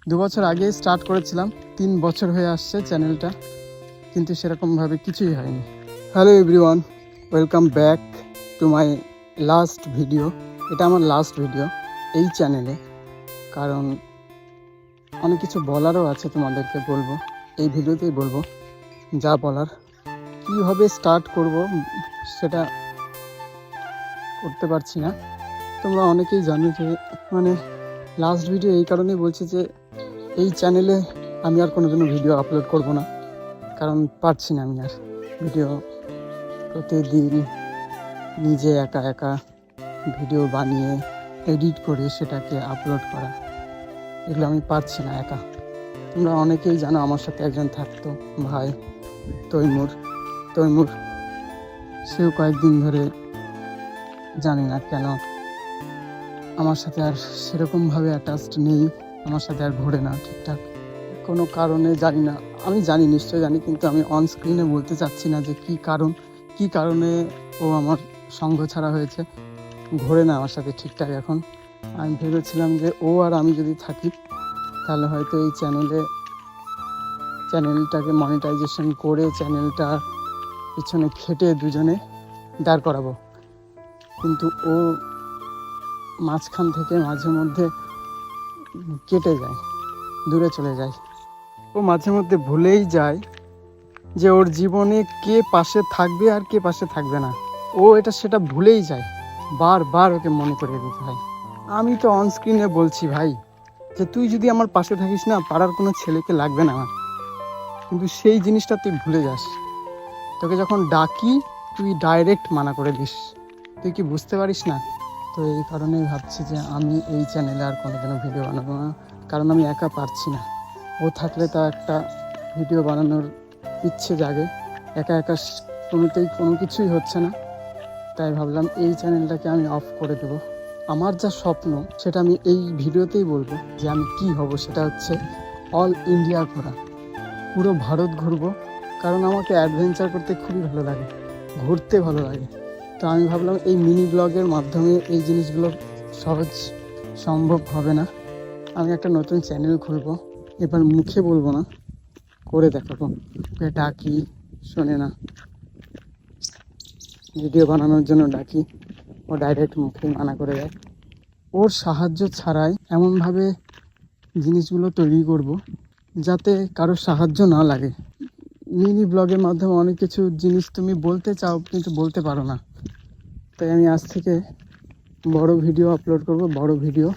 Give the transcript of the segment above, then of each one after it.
2 বছর আগে স্টার্ট করেছিলাম, 3 বছর হয়ে আসছে চ্যানেলটা, কিন্তু সেরকমভাবে কিছুই হয়নি। Hello everyone, welcome back to my last video. এটা আমার লাস্ট ভিডিও এই চ্যানেলে, কারণ অনেক কিছু বলারও আছে, তোমাদেরকে বলবো, এই ভিডিওতেই বলবো যা বলার। কীভাবে স্টার্ট করব সেটা করতে পারছি না। তোমরা অনেকেই জানো যে লাস্ট ভিডিও এই কারণেই বলছি যে এই চ্যানেলে আমি আর কোনোদিনও ভিডিও আপলোড করব না, কারণ পারছি না আমি আর ভিডিও প্রতিদিন নিজে একা একা ভিডিও বানিয়ে এডিট করে সেটাকে আপলোড করা, এগুলো আমি পারছি না একা। তোমরা অনেকেই জানো আমার সাথে একজন থাকতো ভাই, তৈমুর, সেও কয়েকদিন ধরে জানি না কেন আমার সাথে আর সেরকমভাবে অ্যাটাচড নেই, আমার সাথে আর ঘোরে না ঠিকঠাক, কোনো কারণে জানি না। আমি জানি, নিশ্চয়ই জানি, কিন্তু আমি অন স্ক্রিনে বলতে চাচ্ছি না যে কী কারণে ও আমার সঙ্গ ছাড়া হয়েছে, ঘোরে না আমার সাথে ঠিকঠাক। এখন আমি ভেবেছিলাম যে ও আর আমি যদি থাকি তাহলে হয়তো এই চ্যানেলটাকে মনিটাইজেশন করে চ্যানেলটার পিছনে খেটে দুজনে দাঁড় করাবো, কিন্তু ও মাঝখান থেকে মাঝে মধ্যে কেটে যায়, দূরে চলে যায়। ও মাঝে মধ্যে ভুলেই যায় যে ওর জীবনে কে পাশে থাকবে আর কে পাশে থাকবে না। ও সেটা ভুলেই যায়, বারবার ওকে মনে করিয়ে দিতে হয়। আমি তো অন স্ক্রিনে বলছি ভাই যে তুই যদি আমার পাশে থাকিস না, পাড়ার কোনো ছেলেকে লাগবে না আমার, কিন্তু সেই জিনিসটা তুই ভুলে যাস। তোকে যখন ডাকি তুই ডাইরেক্ট মানা করে দিস, তুই কি বুঝতে পারিস না? তো এই কারণেই ভাবছি যে আমি এই চ্যানেলে আর কোনোদিনও ভিডিও বানাবো না, কারণ আমি একা পারছি না। ও থাকলে তা একটা ভিডিও বানানোর ইচ্ছে জাগে, একা একা কোনোতেই কোনো কিছুই হচ্ছে না। তাই ভাবলাম এই চ্যানেলটাকে আমি অফ করে দেবো। আমার যা স্বপ্ন সেটা আমি এই ভিডিওতেই বলবো, যে আমি কি হব সেটা হচ্ছে অল ইন্ডিয়া ঘোরা, পুরো ভারত ঘুরবো, কারণ আমাকে অ্যাডভেঞ্চার করতে খুবই ভালো লাগে, ঘুরতে ভালো লাগে। তো আমি ভাবলাম এই মিনি ব্লগের মাধ্যমে এই জিনিসগুলো সহজ সম্ভব হবে না। আমি একটা নতুন চ্যানেল খুলবো, এবার মুখে বলবো না, করে দেখাবো। ওকে ডাকি, শোনে না, ভিডিও বানানোর জন্য ডাকি, ও ডাইরেক্ট মুখে মানা করে দেয়। ওর সাহায্য ছাড়াই এমনভাবে জিনিসগুলো তৈরি করব যাতে কারোর সাহায্য না লাগে। মিনি ব্লগের মাধ্যমে অনেক কিছু জিনিস তুমি বলতে চাও কিন্তু বলতে পারো না, তাই আমি আজ থেকে বড় ভিডিও আপলোড করব, বড় ভিডিও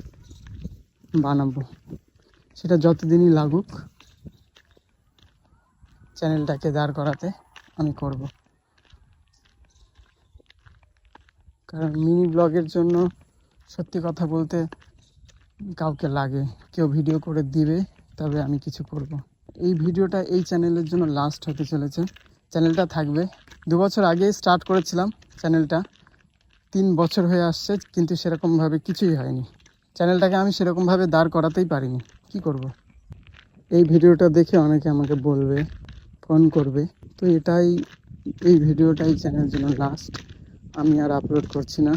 বানাবো, সেটা যতদিনই লাগুক চ্যানেলটাকে দাঁড় করাতে আমি করব। কারণ মিনি ব্লগের জন্য সত্যি কথা বলতে কাউকে লাগে, কেউ ভিডিও করে দিবে, তবে আমি কিছু করব। এই ভিডিওটা এই চ্যানেলের জন্য লাস্ট হতে চলেছে। চ্যানেলটা থাকবে, 2 বছর আগে স্টার্ট করেছিলাম চ্যানেলটা, 3 বছর হয়ে আসছে, কিন্তু সেরকমভাবে কিছুই হয়নি। চ্যানেলটাকে আমি সেরকমভাবে দাঁড় করাতেই পারিনি, কি করব। এই ভিডিওটা দেখে অনেকে আমাকে বলবে, ফোন করবে, তো এই ভিডিওটাই চ্যানেলের জন্য লাস্ট। আমি আর আপলোড করছি না।